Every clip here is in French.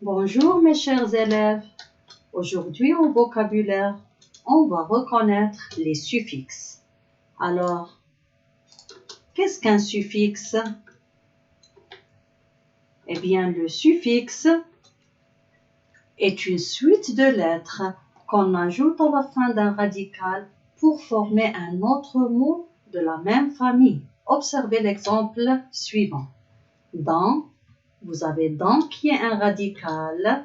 Bonjour mes chers élèves. Aujourd'hui en vocabulaire, on va reconnaître les suffixes. Alors, qu'est-ce qu'un suffixe? Eh bien, le suffixe est une suite de lettres qu'on ajoute à la fin d'un radical pour former un autre mot de la même famille. Observez l'exemple suivant. Dans, vous avez dans qui est un radical,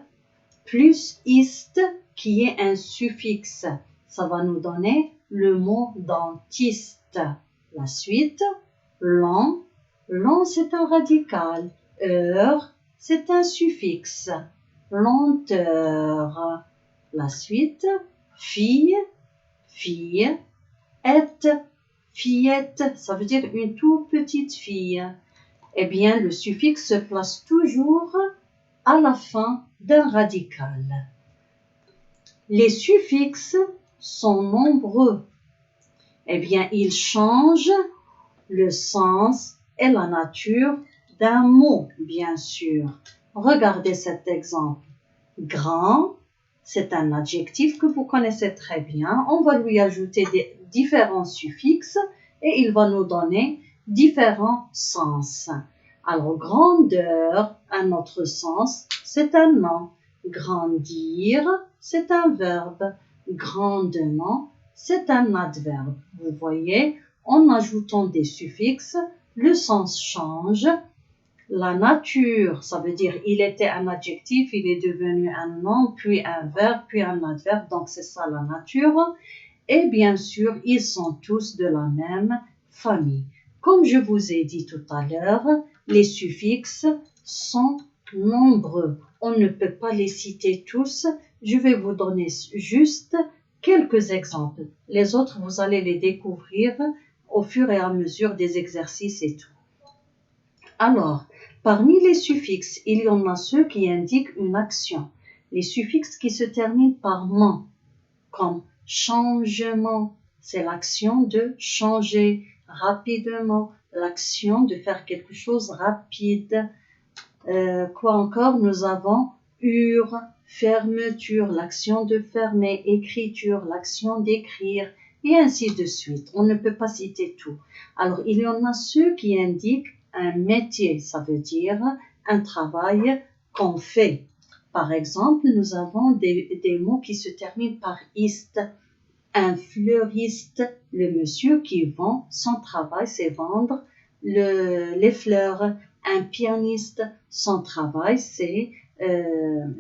plus ist qui est un suffixe. Ça va nous donner le mot dentiste. La suite, long. Long, c'est un radical. Heure, c'est un suffixe. Lenteur. La suite, fille, fille. Fillette, ça veut dire une toute petite fille. Eh bien, le suffixe se place toujours à la fin d'un radical. Les suffixes sont nombreux. Eh bien, ils changent le sens et la nature d'un mot, bien sûr. Regardez cet exemple. Grand, c'est un adjectif que vous connaissez très bien. On va lui ajouter différents suffixes et il va nous donner différents sens. Alors, grandeur, un autre sens, c'est un nom. Grandir, c'est un verbe. Grandement, c'est un adverbe. Vous voyez, en ajoutant des suffixes, le sens change. La nature, ça veut dire il était un adjectif, il est devenu un nom, puis un verbe, puis un adverbe. Donc, c'est ça la nature. Et bien sûr, ils sont tous de la même famille. Comme je vous ai dit tout à l'heure, les suffixes sont nombreux. On ne peut pas les citer tous. Je vais vous donner juste quelques exemples. Les autres, vous allez les découvrir au fur et à mesure des exercices et tout. Alors, parmi les suffixes, il y en a ceux qui indiquent une action. Les suffixes qui se terminent par ment, comme changement, c'est l'action de changer rapidement, l'action de faire quelque chose rapide. Quoi encore? Nous avons fermeture, l'action de fermer, écriture, l'action d'écrire, et ainsi de suite. On ne peut pas citer tout. Alors, il y en a ceux qui indiquent un métier, ça veut dire un travail qu'on fait. Par exemple, nous avons des mots qui se terminent par ist. Un fleuriste, le monsieur qui vend son travail, c'est vendre les fleurs. Un pianiste, son travail, c'est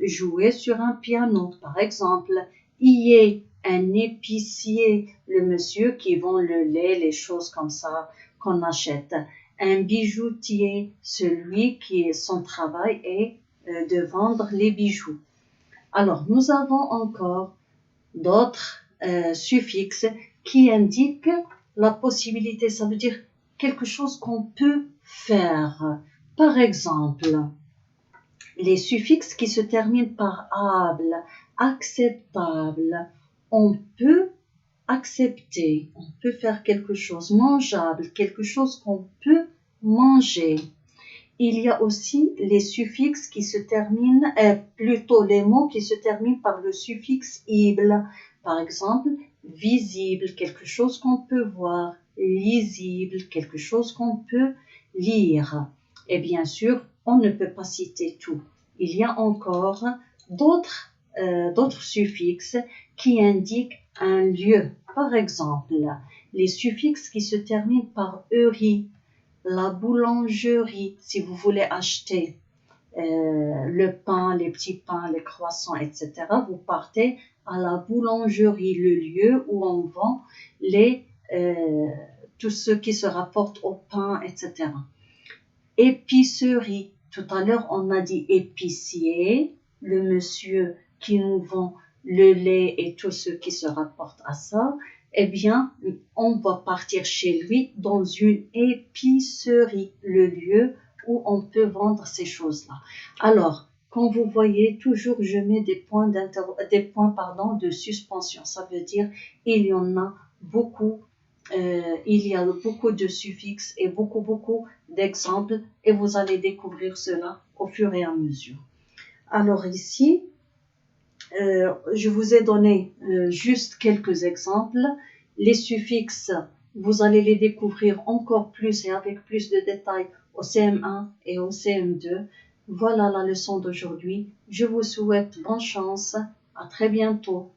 jouer sur un piano, par exemple. Y est un épicier, le monsieur qui vend le lait, les choses comme ça qu'on achète. Un bijoutier, celui qui son travail est de vendre les bijoux. Alors, nous avons encore d'autres suffixes qui indiquent la possibilité, ça veut dire quelque chose qu'on peut faire. Par exemple, les suffixes qui se terminent par able, acceptable, on peut accepter, on peut faire quelque chose, mangeable, quelque chose qu'on peut manger. Il y a aussi les suffixes qui se terminent, plutôt les mots qui se terminent par le suffixe ible. Par exemple, visible, quelque chose qu'on peut voir, lisible, quelque chose qu'on peut lire. Et bien sûr, on ne peut pas citer tout. Il y a encore d'autres suffixes qui indiquent un lieu. Par exemple, les suffixes qui se terminent par -erie, la boulangerie, si vous voulez acheter le pain, les petits pains, les croissants, etc., vous partez à la boulangerie, le lieu où on vend tout ce qui se rapporte au pain, etc. Épicerie, tout à l'heure on a dit épicier, le monsieur qui nous vend le lait et tout ce qui se rapporte à ça. Eh bien, on va partir chez lui dans une épicerie, le lieu où on peut vendre ces choses-là. Alors, quand vous voyez, toujours je mets des points de suspension. Ça veut dire il y en a beaucoup. Il y a beaucoup de suffixes et beaucoup d'exemples et vous allez découvrir cela au fur et à mesure. Alors ici, je vous ai donné juste quelques exemples. Les suffixes, vous allez les découvrir encore plus et avec plus de détails au CM1 et au CM2. Voilà la leçon d'aujourd'hui. Je vous souhaite bonne chance. À très bientôt.